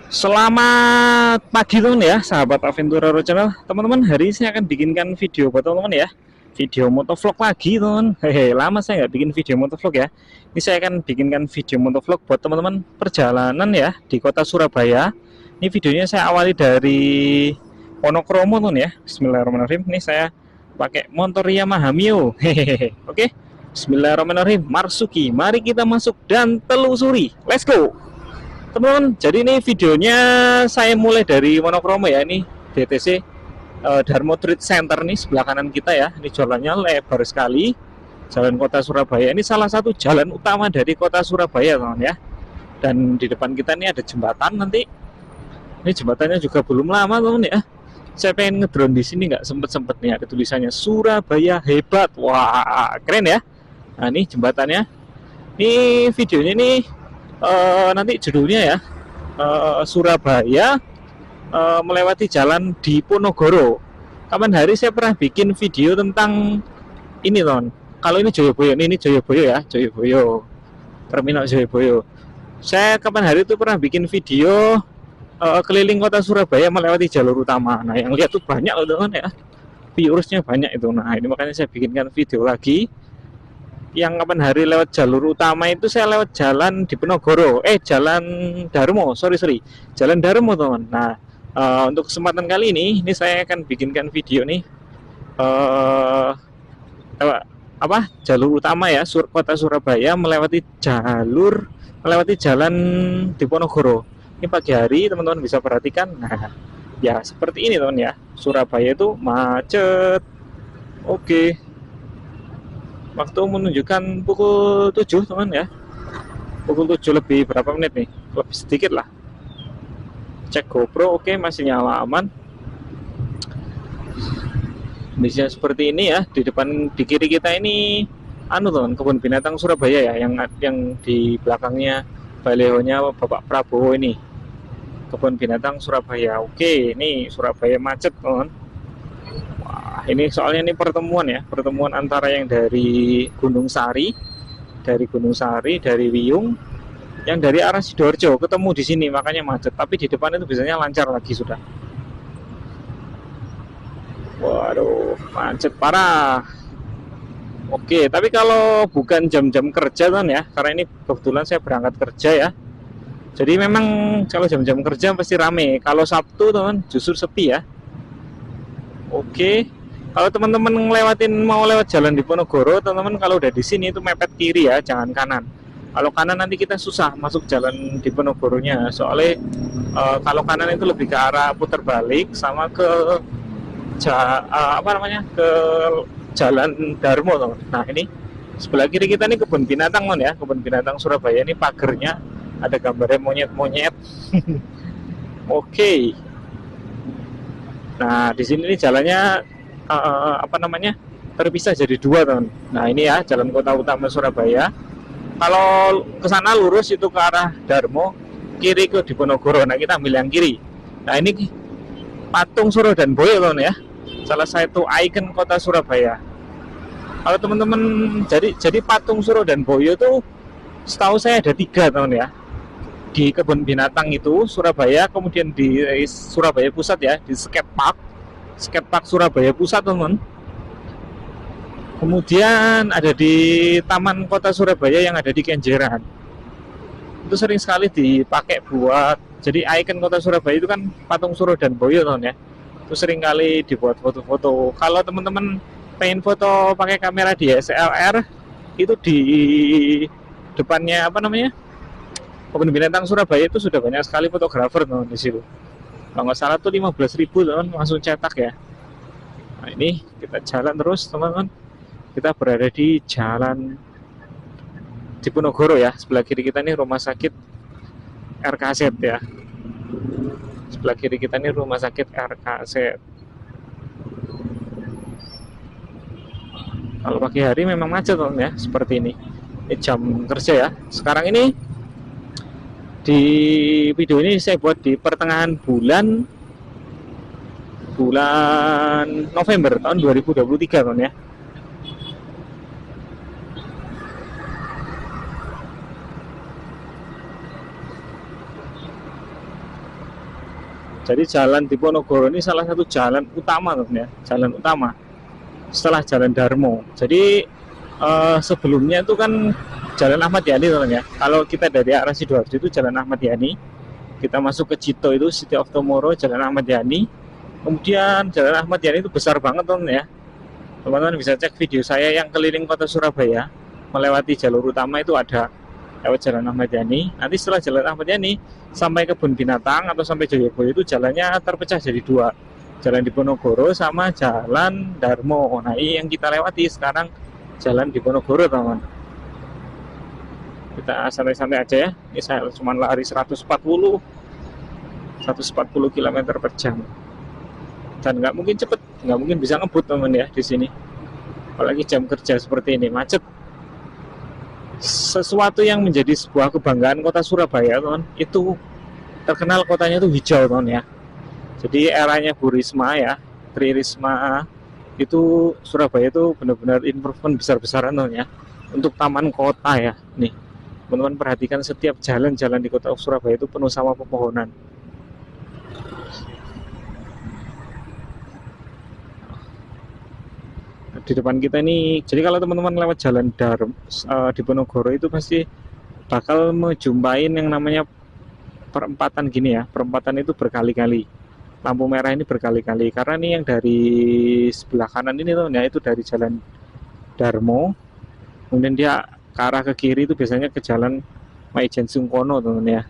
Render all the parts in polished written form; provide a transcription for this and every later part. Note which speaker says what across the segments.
Speaker 1: Selamat pagi teman ya, sahabat Aventurero Channel. Teman-teman, hari ini saya akan bikinkan video buat teman-teman ya. Video motovlog lagi teman. Hehe, lama saya nggak bikin video motovlog ya. Ini saya akan bikinkan video motovlog buat teman-teman perjalanan ya di kota Surabaya. Ini videonya saya awali dari Wonokromo teman ya. Bismillahirrahmanirrahim. Ini saya pakai motor Yamaha Mio. Hehehe. Oke. Bismillahirrahmanirrahim. Marsuki, mari kita masuk dan telusuri. Let's go. Teman-teman, jadi ini videonya saya mulai dari Wonokromo ya, ini DTC Darmo Trade Center nih sebelah kanan kita ya. Ini jalannya lebar sekali, jalan kota Surabaya. Ini salah satu jalan utama dari kota Surabaya teman ya. Dan di depan kita ini ada jembatan nanti. Ini jembatannya juga belum lama teman ya. Saya pengen ngedrone di sini nggak sempet nih, ada tulisannya Surabaya hebat. Wah, keren ya. Nah ini jembatannya. Ini videonya nih nanti judulnya ya Surabaya melewati jalan di Ponorogo. Kapan hari saya pernah bikin video tentang ini ton. Kalau ini Joyoboyo, ini Joyoboyo ya, Joyoboyo, terminal Joyoboyo. Saya kapan hari itu pernah bikin video keliling kota Surabaya melewati jalur utama. Nah yang lihat tuh banyak loh teman ya, viewersnya banyak itu. Nah ini makanya saya bikinkan video lagi yang kapan hari lewat jalur utama itu saya lewat jalan di Penogoro, jalan Darmo, sorry, jalan Darmo teman. Nah, untuk kesempatan kali ini saya akan bikinkan video nih, uh, jalur utama ya, kota Surabaya melewati jalan di Ponorogo. Ini pagi hari teman-teman bisa perhatikan. Nah, ya seperti ini teman ya, Surabaya itu macet. Oke. Waktu menunjukkan pukul 7 teman ya, pukul 7 lebih berapa menit nih, lebih sedikit lah. Cek GoPro, oke, masih nyala aman. Bisa seperti ini ya, di depan di kiri kita ini teman, kebun binatang Surabaya ya, yang di belakangnya balehonya Bapak Prabowo ini, kebun binatang Surabaya. Oke, ini Surabaya macet teman. Ini soalnya ini pertemuan antara yang dari Gunung Sari, dari Wiyung, yang dari arah Sidoarjo ketemu di sini, makanya macet. Tapi di depan itu biasanya lancar lagi sudah. Waduh, macet parah. Oke, tapi kalau bukan jam-jam kerja kan ya, karena ini kebetulan saya berangkat kerja ya. Jadi memang kalau jam-jam kerja pasti rame. Kalau Sabtu teman justru sepi ya. Oke. Kalau teman-teman mau lewat jalan di Ponorogo, teman-teman kalau udah di sini itu mepet kiri ya, jangan kanan. Kalau kanan nanti kita susah masuk jalan di Ponorogonya, soalnya kalau kanan itu lebih ke arah putar balik sama ke ke jalan Darmo teman. Nah ini sebelah kiri kita nih kebun binatang ya, kebun binatang Surabaya. Ini pagernya ada gambarnya monyet-monyet. Oke. Nah di sini nih jalannya terpisah jadi dua teman. Nah ini ya jalan kota utama Surabaya. Kalau ke sana lurus itu ke arah Darmo, kiri ke Diponegoro. Nah kita ambil yang kiri. Nah ini patung Suro dan Boyo teman ya, salah satu ikon kota Surabaya. Kalau teman-teman jadi patung Suro dan Boyo tuh setahu saya ada 3 teman ya, di kebun binatang itu Surabaya, kemudian di Surabaya Pusat ya, di skatepark Surabaya Pusat teman. Kemudian ada di Taman Kota Surabaya yang ada di Kenjeran. Itu sering sekali dipakai buat jadi ikon kota Surabaya itu kan patung Suro dan Boyo teman ya. Itu sering kali dibuat foto-foto. Kalau teman-teman pengen foto pakai kamera DSLR itu di depannya kebun binatang Surabaya itu sudah banyak sekali fotografer teman di situ. Kalau nggak salah tuh 15.000 teman langsung cetak ya. Nah ini kita jalan terus teman-teman. Kita berada di jalan Diponegoro ya. Sebelah kiri kita ini rumah sakit RKZ ya. Sebelah kiri kita ini rumah sakit RKZ. Kalau pagi hari memang macet teman ya, seperti ini. Ini jam kerja ya. Sekarang ini di video ini saya buat di pertengahan bulan November tahun 2023 teman ya. Jadi jalan Diponegoro ini salah satu jalan utama teman ya, jalan utama setelah Jalan Darmo. Jadi sebelumnya itu kan Jalan Ahmad Yani teman ya. Kalau kita dari arah Sidoarjo itu Jalan Ahmad Yani, kita masuk ke Cito itu City of Tomorrow, Jalan Ahmad Yani. Kemudian Jalan Ahmad Yani itu besar banget teman ya. Teman-teman bisa cek video saya yang keliling kota Surabaya melewati jalur utama itu ada lewat Jalan Ahmad Yani. Nanti setelah Jalan Ahmad Yani sampai kebun binatang atau sampai Joyoboyo itu jalannya terpecah jadi dua, Jalan Diponegoro sama Jalan Darmo. Nah ini yang kita lewati sekarang, Jalan Diponegoro teman. Kita santai-santai aja ya. Ini saya cuma lari 140 km per jam, dan nggak mungkin cepet, nggak mungkin bisa ngebut teman ya di sini, apalagi jam kerja seperti ini macet. Sesuatu yang menjadi sebuah kebanggaan kota Surabaya teman, itu terkenal kotanya itu hijau teman ya. Jadi eranya Bu Risma ya, Tri Risma, itu Surabaya itu benar-benar improvement besar-besaran teman ya untuk taman kota ya. Nih teman-teman perhatikan, setiap jalan-jalan di kota Surabaya itu penuh sama pepohonan. Di depan kita ini, jadi kalau teman-teman lewat Jalan Diponegoro itu pasti bakal menjumpain yang namanya perempatan gini ya. Perempatan itu berkali-kali, lampu merah ini berkali-kali, karena ini yang dari sebelah kanan ini tuh ya, itu dari Jalan Darmo, kemudian dia ke arah ke kiri itu biasanya ke Jalan Maijen Sungkono teman ya.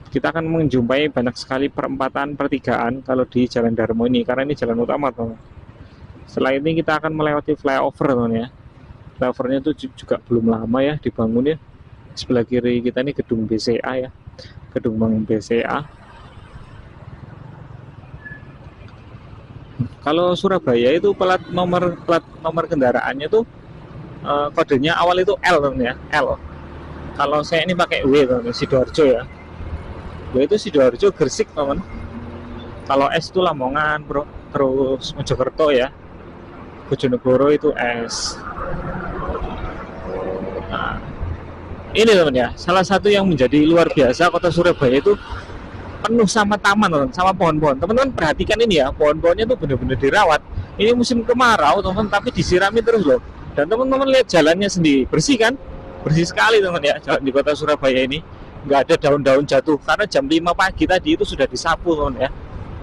Speaker 1: Kita akan menjumpai banyak sekali perempatan pertigaan kalau di Jalan Darmo ini, karena ini jalan utama teman. Setelah ini kita akan melewati flyover teman ya. Flyovernya itu juga belum lama ya dibangun ya. Sebelah kiri kita ini gedung BCA ya, gedung bank BCA. Kalau Surabaya itu plat nomor kendaraannya tuh kodenya awal itu L teman ya, L. Kalau saya ini pakai W teman, Sidoarjo ya. W itu Sidoarjo, Gresik teman. Kalau S itu Lamongan, bro. Terus Mojokerto ya, Bojonegoro itu S. Nah, ini teman ya, salah satu yang menjadi luar biasa kota Surabaya itu penuh sama taman teman, sama pohon-pohon. Teman-teman perhatikan ini ya, pohon-pohonnya tuh benar-benar dirawat. Ini musim kemarau teman, tapi disirami terus loh. Dan teman-teman lihat jalannya sendiri, bersih kan? Bersih sekali teman ya, jalan di kota Surabaya ini. Nggak ada daun-daun jatuh, karena jam 5 pagi tadi itu sudah disapu teman ya,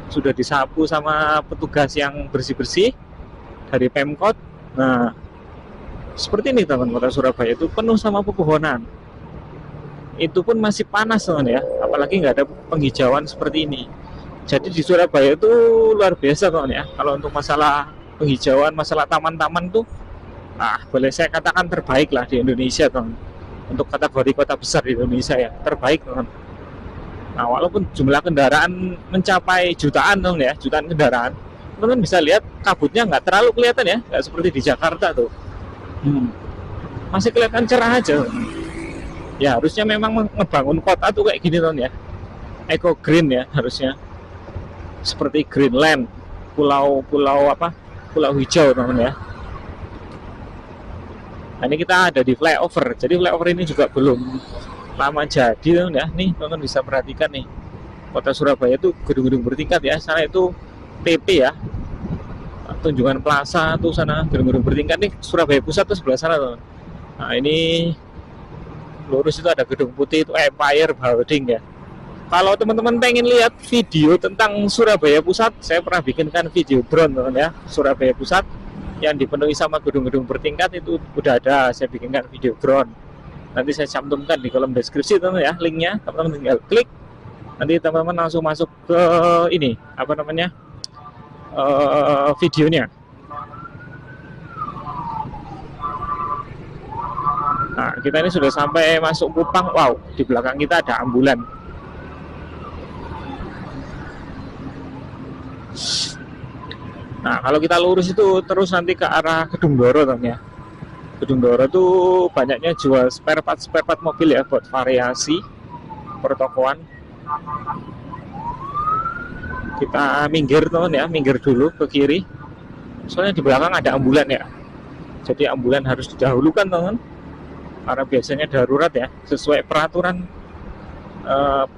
Speaker 1: sudah disapu sama petugas yang bersih-bersih dari Pemkot. Nah seperti ini teman, kota Surabaya itu penuh sama pepohonan, itu pun masih panas teman ya, apalagi nggak ada penghijauan seperti ini. Jadi di Surabaya itu luar biasa teman ya, kalau untuk masalah penghijauan, masalah taman-taman tuh boleh saya katakan terbaik lah di Indonesia teman. Untuk kategori kota besar di Indonesia ya, terbaik teman. Nah walaupun jumlah kendaraan mencapai jutaan teman ya, jutaan kendaraan, teman bisa lihat kabutnya nggak terlalu kelihatan ya, nggak seperti di Jakarta tuh. Masih kelihatan cerah aja. Ya harusnya memang ngebangun kota tuh kayak gini teman ya, eco green ya harusnya, seperti Greenland, pulau-pulau apa, pulau hijau teman ya. Nah, ini kita ada di flyover. Jadi flyover ini juga belum lama jadi teman ya. Nih teman bisa perhatikan nih, kota Surabaya itu gedung-gedung bertingkat ya. Sana itu PP ya, Tunjungan Plaza tuh sana, gedung-gedung bertingkat. Nih Surabaya Pusat tuh sebelah sana teman. Nah ini lurus itu ada gedung putih, itu Empire Building ya. Kalau teman-teman pengen lihat video tentang Surabaya Pusat, saya pernah bikinkan video drone teman ya, Surabaya Pusat yang dipenuhi sama gedung-gedung bertingkat itu udah ada, saya bikinkan video drone. Nanti saya cantumkan di kolom deskripsi teman ya, linknya. Teman-teman tinggal klik, nanti teman-teman langsung masuk ke ini apa namanya, videonya. Nah kita ini sudah sampai masuk Kupang. Wow, di belakang kita ada ambulan. Nah kalau kita lurus itu terus nanti ke arah Gedung Doro teman ya. Gedung Doro tuh banyaknya jual spare part mobil ya, buat variasi pertokoan. Kita minggir teman ya, minggir dulu ke kiri, soalnya di belakang ada ambulan ya. Jadi ambulan harus didahulukan teman, karena biasanya darurat ya, sesuai peraturan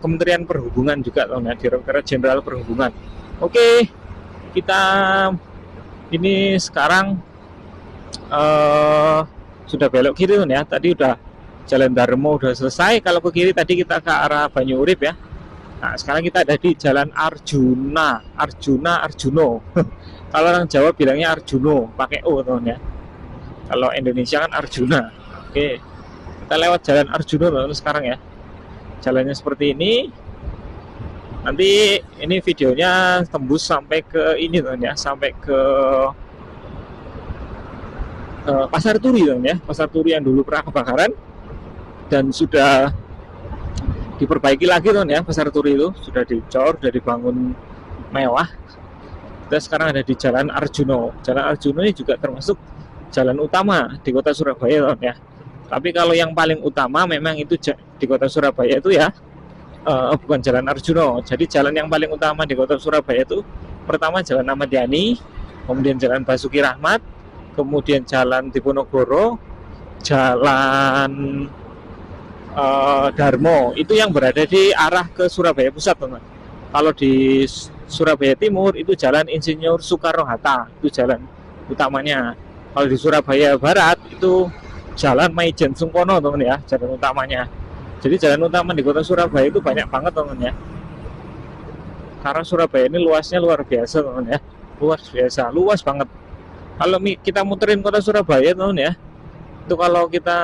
Speaker 1: Kementerian Perhubungan juga teman ya, Direktorat Jenderal Perhubungan. Oke, kita ini sekarang sudah belok kiri teman ya. Tadi udah Jalan Darmo udah selesai. Kalau ke kiri tadi kita ke arah Banyu Urip ya. Nah, sekarang kita ada di Jalan Arjuno. Kalau orang Jawa bilangnya Arjuno, pakai O teman ya. Kalau Indonesia kan Arjuna. Oke, kita lewat Jalan Arjuno teman sekarang ya. Jalannya seperti ini. Nanti ini videonya tembus sampai ke ini teman ya, sampai ke Pasar Turi teman ya. Pasar Turi yang dulu pernah kebakaran dan sudah diperbaiki lagi teman ya. Pasar Turi itu sudah dicor, sudah dibangun mewah. Kita sekarang ada di Jalan Arjuno. Jalan Arjuno ini juga termasuk jalan utama di kota Surabaya teman ya. Tapi kalau yang paling utama memang itu di kota Surabaya itu ya bukan Jalan Arjuno. Jadi jalan yang paling utama di kota Surabaya itu pertama Jalan Ahmad Yani, kemudian Jalan Basuki Rahmat, kemudian Jalan Diponegoro, Jalan Darmo. Itu yang berada di arah ke Surabaya Pusat teman. Kalau di Surabaya Timur itu Jalan Insinyur Soekarno-Hatta, itu jalan utamanya. Kalau di Surabaya Barat itu Jalan Maijen Sungkono teman ya, jalan utamanya. Jadi jalan utama di kota Surabaya itu banyak banget teman ya. Karena Surabaya ini luasnya luar biasa teman ya, luas banget. Kalau kita muterin kota Surabaya teman ya, itu kalau kita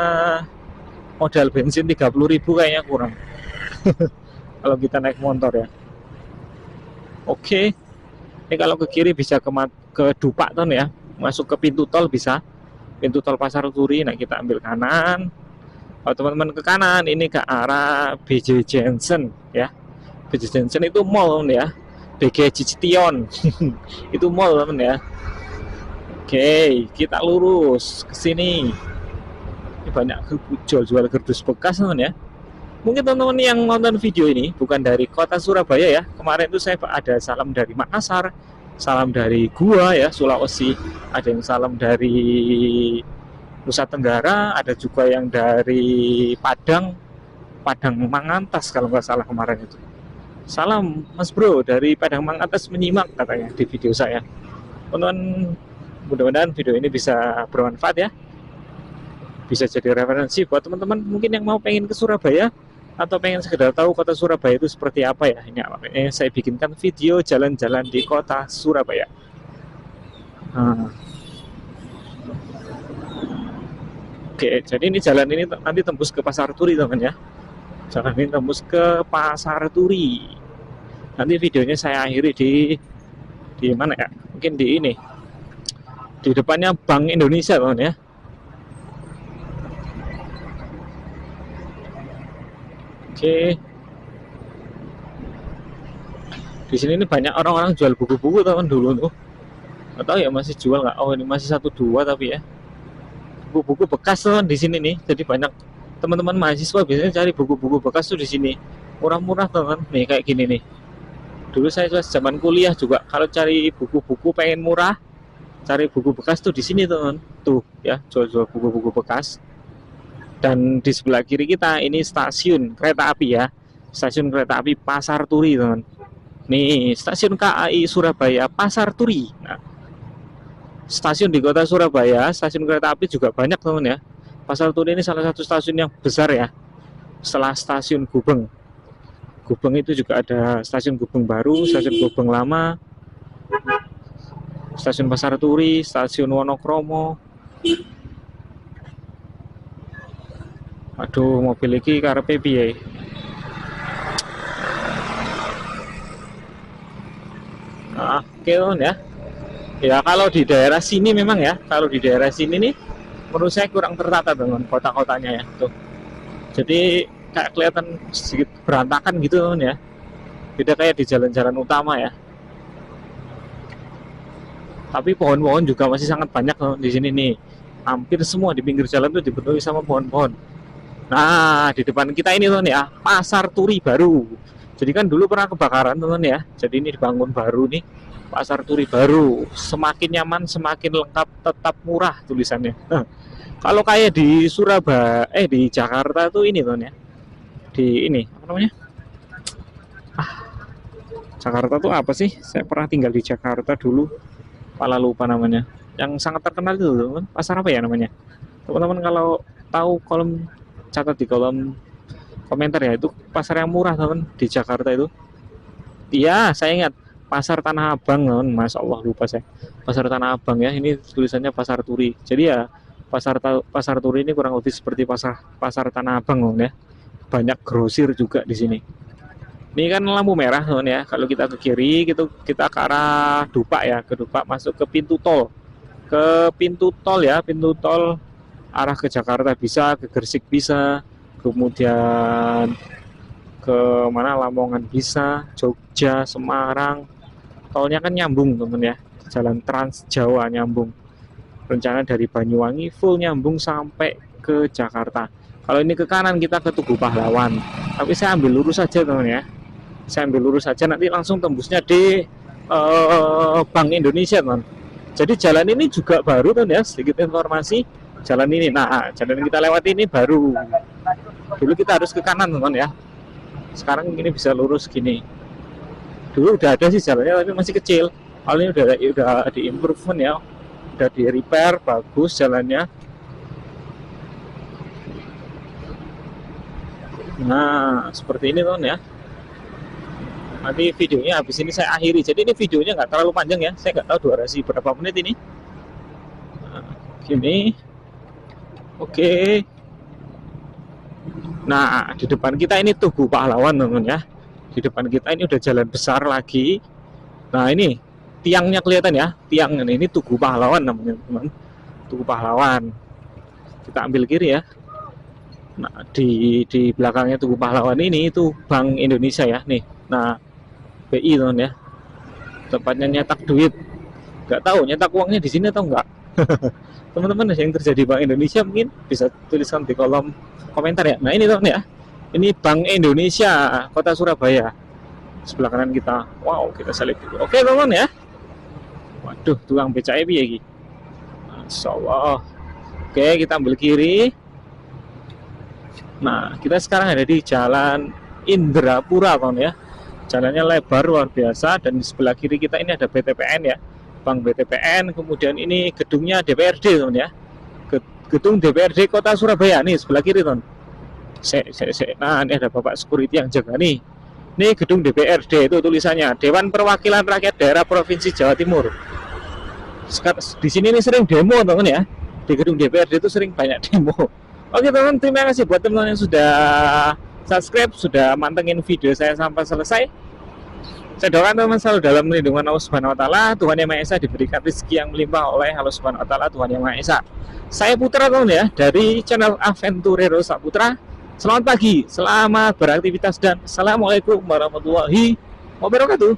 Speaker 1: modal bensin 30.000 kayaknya kurang. Kalau kita naik motor ya. Oke, ini kalau ke kiri bisa ke Dupak teman ya, masuk ke pintu tol bisa. Pintu tol Pasar Turi, nah kita ambil kanan. Kalau teman-teman ke kanan, ini ke arah BJ Jensen ya. BJ Jensen itu mall ya. BG Cition itu mall teman ya. Oke, kita lurus ke sini. Ini banyak jual kardus bekas teman ya. Mungkin teman-teman yang nonton video ini bukan dari kota Surabaya ya. Kemarin itu saya ada salam dari Makassar, salam dari gua ya, Sulawesi, ada yang salam dari Nusa Tenggara, ada juga yang dari Padang Mangantas kalau nggak salah kemarin itu. Salam Mas Bro dari Padang Mangantas menyimak katanya di video saya. Teman-teman, mudah-mudahan video ini bisa bermanfaat ya. Bisa jadi referensi buat teman-teman mungkin yang mau pengen ke Surabaya atau pengen sekedar tahu kota Surabaya itu seperti apa ya. Ini makanya saya bikinkan video jalan-jalan di kota Surabaya. Oke, jadi ini jalan ini nanti tembus ke Pasar Turi teman ya. Jalan ini tembus ke Pasar Turi. Nanti videonya saya akhiri di mana ya? Mungkin di ini. Di depannya Bank Indonesia teman ya. Oke. Di sini ini banyak orang-orang jual buku-buku teman dulu tuh. Atau ya masih jual nggak? Oh, ini masih 1-2 tapi ya. Buku-buku bekas teman di sini nih. Jadi banyak teman-teman mahasiswa biasanya cari buku-buku bekas tuh di sini. Murah-murah teman. Nih kayak gini nih. Dulu saya zaman kuliah juga kalau cari buku-buku pengen murah, cari buku bekas tuh di sini teman. Tuh ya, jual-jual buku-buku bekas. Dan di sebelah kiri kita ini stasiun kereta api ya. Stasiun kereta api Pasar Turi teman. Nih, stasiun KAI Surabaya Pasar Turi. Nah, stasiun di kota Surabaya, stasiun kereta api juga banyak teman ya. Pasar Turi ini salah satu stasiun yang besar ya. Setelah stasiun Gubeng. Gubeng itu juga ada stasiun Gubeng baru, stasiun Gubeng lama, stasiun Pasar Turi, stasiun Wonokromo. Aduh, mobil iki karepe piye? Nah, oke ya. Ya kalau di daerah sini memang ya, kalau di daerah sini nih menurut saya kurang tertata dengan kota-kotanya ya tuh. Jadi kayak kelihatan sedikit berantakan gitu teman ya. Beda kayak di jalan-jalan utama ya. Tapi pohon-pohon juga masih sangat banyak teman, di sini nih. Hampir semua di pinggir jalan tuh dipenuhi sama pohon-pohon. Nah, di depan kita ini teman ya, Pasar Turi baru. Jadi kan dulu pernah kebakaran teman ya. Jadi ini dibangun baru nih. Pasar Turi baru, semakin nyaman, semakin lengkap, tetap murah tulisannya. Nah, kalau kayak di Surabaya, di Jakarta tuh ini teman ya, di ini apa namanya, Jakarta tuh apa sih? Saya pernah tinggal di Jakarta dulu, malah lupa namanya. Yang sangat terkenal itu teman, pasar apa ya namanya? Teman-teman kalau tahu kolom catat di kolom komentar ya, itu pasar yang murah teman di Jakarta itu. Iya, saya ingat Pasar Tanah Abang, teman. Masya Allah lupa saya. Pasar Tanah Abang ya, ini tulisannya Pasar Turi. Jadi ya Pasar Turi ini kurang lebih seperti pasar Pasar Tanah Abang, teman ya. Banyak grosir juga di sini. Ini kan lampu merah, teman ya. Kalau kita ke kiri, kita ke arah Dupak ya, ke Dupak masuk ke pintu tol. Ke pintu tol ya, pintu tol arah ke Jakarta bisa, ke Gresik bisa, kemudian ke mana Lamongan bisa, Jogja, Semarang. Tolnya kan nyambung teman ya, jalan Trans Jawa nyambung. Rencana dari Banyuwangi full nyambung sampai ke Jakarta. Kalau ini ke kanan kita ke Tugu Pahlawan. Tapi saya ambil lurus saja teman ya. Saya ambil lurus saja nanti langsung tembusnya di Bank Indonesia teman. Jadi jalan ini juga baru teman ya, sedikit informasi. Jalan ini, nah jalan yang kita lewati ini baru. Dulu kita harus ke kanan teman ya. Sekarang ini bisa lurus gini. Dulu udah ada sih jalannya tapi masih kecil. Kalau ini udah di improvement ya, udah di repair, bagus jalannya. Nah seperti ini teman ya. Nanti videonya habis ini saya akhiri. Jadi ini videonya nggak terlalu panjang ya. Saya nggak tahu durasi berapa menit ini. Nah, gini. Oke. Nah, di depan kita ini Tugu Pahlawan, teman ya. Di depan kita ini udah jalan besar lagi. Nah, ini tiangnya kelihatan ya. Tiang ini Tugu Pahlawan namanya, teman. Tugu Pahlawan. Kita ambil kiri ya. Nah, di belakangnya Tugu Pahlawan ini itu Bank Indonesia ya, nih. Nah, BI, teman ya. Tempatnya nyetak duit. Nggak tahu nyetak uangnya di sini atau enggak. Teman-teman yang kerja di Bank Indonesia mungkin bisa tuliskan di kolom komentar ya. Nah ini teman ya, ini Bank Indonesia Kota Surabaya. Sebelah kanan kita, wow kita salib dulu. Oke teman ya. Waduh tukang becaknya piye iki. Masya Allah. Oke kita ambil kiri. Nah kita sekarang ada di Jalan Indrapura teman ya. Jalannya lebar luar biasa dan di sebelah kiri kita ini ada BTPN ya. Bank BTPN, kemudian ini gedungnya DPRD teman ya. Gedung DPRD Kota Surabaya nih sebelah kiri teman. Nah ini ada Bapak security yang jaga nih. Ini gedung DPRD itu tulisannya Dewan Perwakilan Rakyat Daerah Provinsi Jawa Timur. Di sini ini sering demo teman ya. Di gedung DPRD itu sering banyak demo. Oke teman, terima kasih buat teman-teman yang sudah subscribe, sudah mantengin video saya sampai selesai. Saya doakan teman selalu dalam lindungan Allah Subhanahu wa taala, Tuhan Yang Maha Esa, diberikan rezeki yang melimpah oleh Allah Subhanahu wa taala, Tuhan Yang Maha Esa. Saya Putra teman ya, dari channel Aventurero Saputra. Selamat pagi, selamat beraktivitas dan assalamualaikum warahmatullahi wabarakatuh.